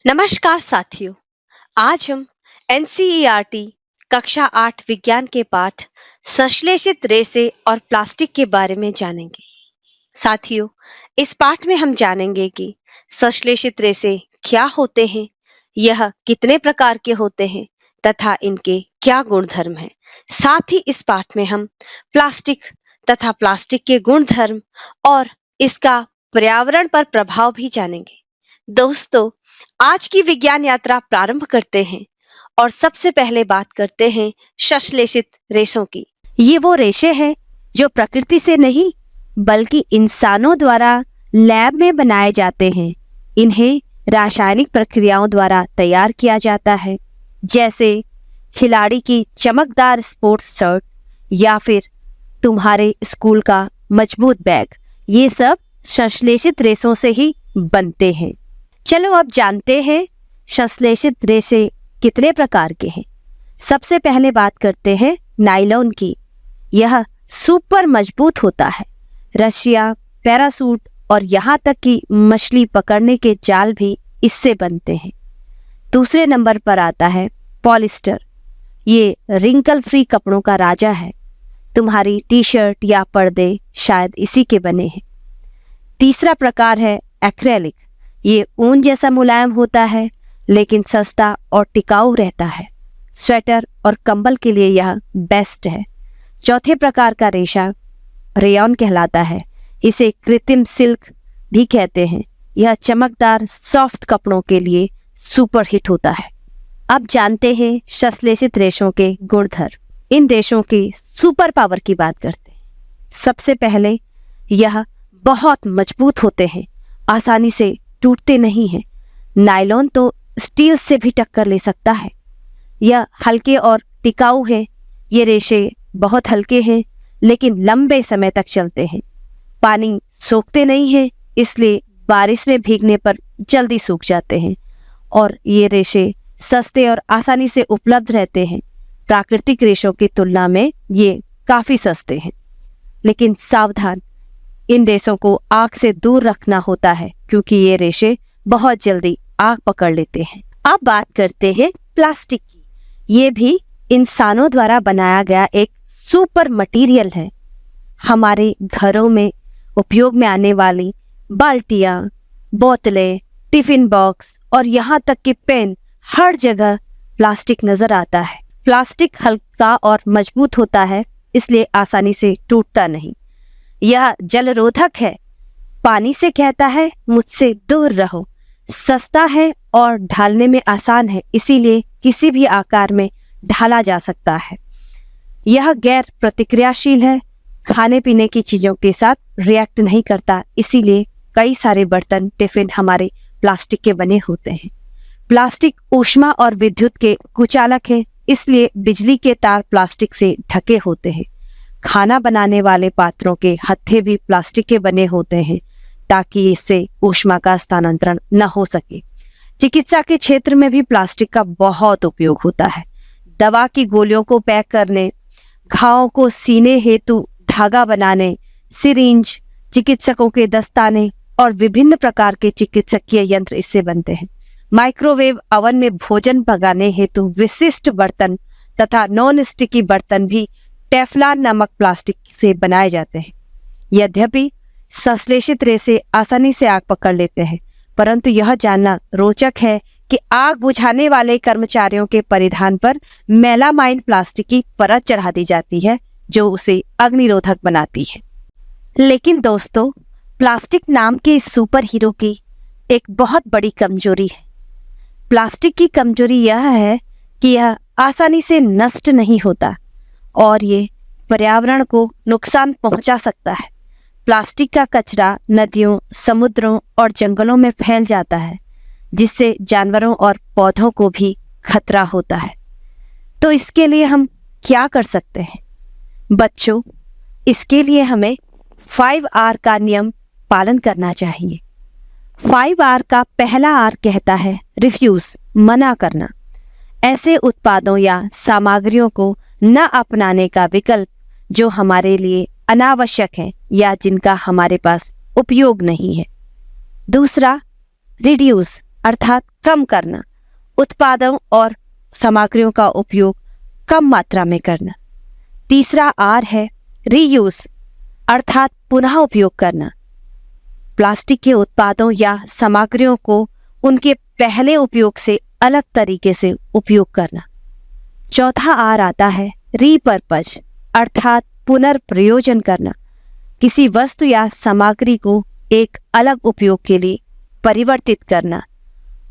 नमस्कार साथियों। आज हम एनसीईआरटी कक्षा 8 विज्ञान के पाठ संश्लेषित रेसे और प्लास्टिक के बारे में जानेंगे। साथियों, इस पाठ में हम जानेंगे कि संश्लेषित रेसे क्या होते हैं, यह कितने प्रकार के होते हैं तथा इनके क्या गुणधर्म हैं। साथ ही इस पाठ में हम प्लास्टिक तथा प्लास्टिक के गुणधर्म और इसका पर्यावरण पर प्रभाव भी जानेंगे। दोस्तों, आज की विज्ञान यात्रा प्रारंभ करते हैं और सबसे पहले बात करते हैं संश्लेषित रेशों की। ये वो रेशे हैं जो प्रकृति से नहीं बल्कि इंसानों द्वारा लैब में बनाए जाते हैं। इन्हें रासायनिक प्रक्रियाओं द्वारा तैयार किया जाता है, जैसे खिलाड़ी की चमकदार स्पोर्ट्स शर्ट या फिर तुम्हारे स्कूल का मजबूत बैग। ये सब संश्लेषित रेशों से ही बनते हैं। चलो अब जानते हैं संश्लेषित रेशे कितने प्रकार के हैं। सबसे पहले बात करते हैं नायलॉन की। यह सुपर मजबूत होता है। रस्सियां, पैरासूट और यहाँ तक कि मछली पकड़ने के जाल भी इससे बनते हैं। दूसरे नंबर पर आता है पॉलिस्टर। ये रिंकल फ्री कपड़ों का राजा है। तुम्हारी टी शर्ट या पर्दे शायद इसी के बने हैं। तीसरा प्रकार है एक्रेलिक। ये ऊन जैसा मुलायम होता है लेकिन सस्ता और टिकाऊ रहता है। स्वेटर और कंबल के लिए यह बेस्ट है। चौथे प्रकार का रेशा रेयॉन कहलाता है। इसे कृत्रिम सिल्क भी कहते हैं। यह चमकदार सॉफ्ट कपड़ों के लिए सुपर हिट होता है। अब जानते हैं संश्लेषित रेशों के गुणधर्म। इन रेशों की सुपर पावर की बात करते हैं। सबसे पहले यह बहुत मजबूत होते हैं, आसानी से टूटते नहीं हैं। नायलॉन तो स्टील से भी टक्कर ले सकता है। यह हल्के और टिकाऊ है। ये रेशे बहुत हल्के हैं लेकिन लंबे समय तक चलते हैं। पानी सोखते नहीं हैं, इसलिए बारिश में भीगने पर जल्दी सूख जाते हैं। और ये रेशे सस्ते और आसानी से उपलब्ध रहते हैं। प्राकृतिक रेशों की तुलना में ये काफ़ी सस्ते हैं। लेकिन सावधान, इन रेशों को आग से दूर रखना होता है क्योंकि ये रेशे बहुत जल्दी आग पकड़ लेते हैं। अब बात करते हैं प्लास्टिक की। ये भी इंसानों द्वारा बनाया गया एक सुपर मटेरियल है। हमारे घरों में उपयोग में आने वाली बाल्टियाँ, बोतलें, टिफिन बॉक्स और यहाँ तक कि पेन, हर जगह प्लास्टिक नजर आता है। प्लास्टिक हल्का और मजबूत होता है, इसलिए आसानी से टूटता नहीं। यह जलरोधक है। पानी से कहता है मुझसे दूर रहो। सस्ता है और ढालने में आसान है, इसीलिए किसी भी आकार में ढाला जा सकता है। यह गैर प्रतिक्रियाशील है। खाने पीने की चीज़ों के साथ रिएक्ट नहीं करता, इसीलिए कई सारे बर्तन, टिफिन हमारे प्लास्टिक के बने होते हैं। प्लास्टिक ऊष्मा और विद्युत के कुचालक है, इसलिए बिजली के तार प्लास्टिक से ढके होते हैं। खाना बनाने वाले पात्रों के हत्थे भी प्लास्टिक के बने होते हैं ताकि इससे ऊष्मा का स्थानांतरण न हो सके। चिकित्सा के क्षेत्र में भी प्लास्टिक का बहुत उपयोग होता है। दवा की गोलियों को पैक करने, घावों को सीने हेतु धागा बनाने, सिरिंज, चिकित्सकों के दस्ताने और विभिन्न प्रकार के चिकित्सकीय यंत्र इससे बनते हैं। माइक्रोवेव ओवन में भोजन पकाने हेतु विशिष्ट बर्तन तथा नॉन स्टिकी बर्तन भी टेफ्लॉन नामक प्लास्टिक से बनाए जाते हैं। यद्यपि संश्लेषित रेशे आसानी से आग पकड़ लेते हैं, परंतु यह जानना रोचक है कि आग बुझाने वाले कर्मचारियों के परिधान पर मेलामाइन प्लास्टिक की परत चढ़ा दी जाती है जो उसे अग्निरोधक बनाती है। लेकिन दोस्तों, प्लास्टिक नाम के इस सुपर हीरो की एक बहुत बड़ी कमजोरी है। प्लास्टिक की कमजोरी यह है कि यह आसानी से नष्ट नहीं होता और ये पर्यावरण को नुकसान पहुंचा सकता है। प्लास्टिक का कचरा नदियों, समुद्रों और जंगलों में फैल जाता है, जिससे जानवरों और पौधों को भी खतरा होता है। तो इसके लिए हम क्या कर सकते हैं? बच्चों, इसके लिए हमें 5R का नियम पालन करना चाहिए। 5R का पहला R कहता है रिफ्यूज, मना करना। ऐसे उत्पादों या सामग्रियों को न अपनाने का विकल्प जो हमारे लिए अनावश्यक हैं या जिनका हमारे पास उपयोग नहीं है। दूसरा, रिड्यूस अर्थात कम करना, उत्पादों और सामग्रियों का उपयोग कम मात्रा में करना। तीसरा आर है रीयूज, अर्थात पुनः उपयोग करना। प्लास्टिक के उत्पादों या सामग्रियों को उनके पहले उपयोग से अलग तरीके से उपयोग करना। चौथा आर आता है रीपर्पज, अर्थात पुनर्प्रयोजन करना, किसी वस्तु या सामग्री को एक अलग उपयोग के लिए परिवर्तित करना।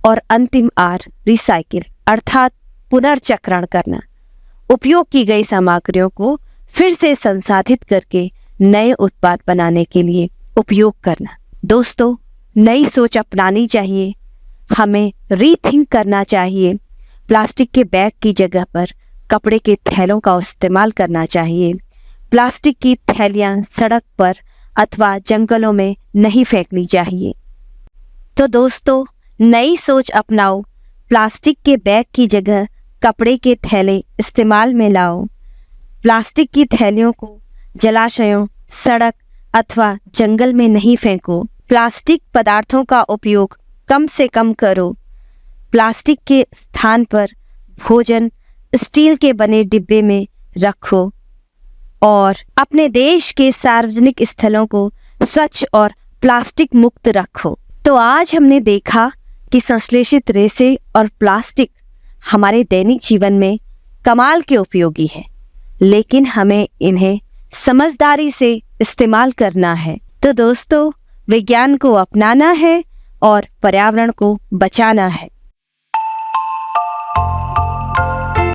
और अंतिम आर रिसाइकिल, अर्थात पुनर्चक्रण करना, उपयोग की गई सामग्रियों को फिर से संसाधित करके नए उत्पाद बनाने के लिए उपयोग करना। दोस्तों, नई सोच अपनानी चाहिए, हमें रीथिंक करना चाहिए। प्लास्टिक के बैग की जगह पर कपड़े के थैलों का इस्तेमाल करना चाहिए। प्लास्टिक की थैलियाँ सड़क पर अथवा जंगलों में नहीं फेंकनी चाहिए। तो दोस्तों, नई सोच अपनाओ, प्लास्टिक के बैग की जगह कपड़े के थैले इस्तेमाल में लाओ। प्लास्टिक की थैलियों को जलाशयों, सड़क अथवा जंगल में नहीं फेंको। प्लास्टिक पदार्थों का उपयोग कम से कम करो। प्लास्टिक के स्थान पर भोजन स्टील के बने डिब्बे में रखो और अपने देश के सार्वजनिक स्थलों को स्वच्छ और प्लास्टिक मुक्त रखो। तो आज हमने देखा कि संश्लेषित रेसे और प्लास्टिक हमारे दैनिक जीवन में कमाल के उपयोगी है, लेकिन हमें इन्हें समझदारी से इस्तेमाल करना है। तो दोस्तों, विज्ञान को अपनाना है और पर्यावरण को बचाना है।